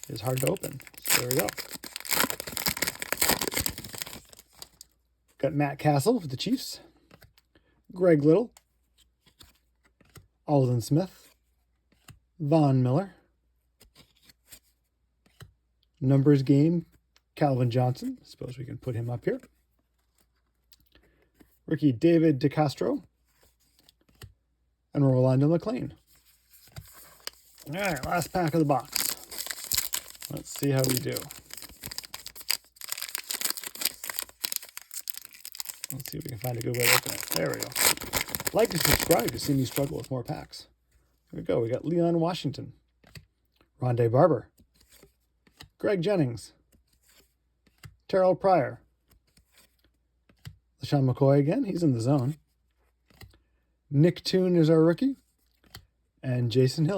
is hard to open. So there we go. Got Matt Castle for the Chiefs. Greg Little. Alden Smith. Von Miller. Numbers game, Calvin Johnson. Suppose we can put him up here. Rookie David DeCastro. And Rolando McClain. All right, last pack of the box. Let's see how we do. Let's see if we can find a good way to open it. There we go. Like and subscribe to see me struggle with more packs. Here we go. We got Leon Washington. Rondé Barber. Greg Jennings. Terrell Pryor. LaShawn McCoy again. He's in the zone. Nick Toon is our rookie. And Jason Hill.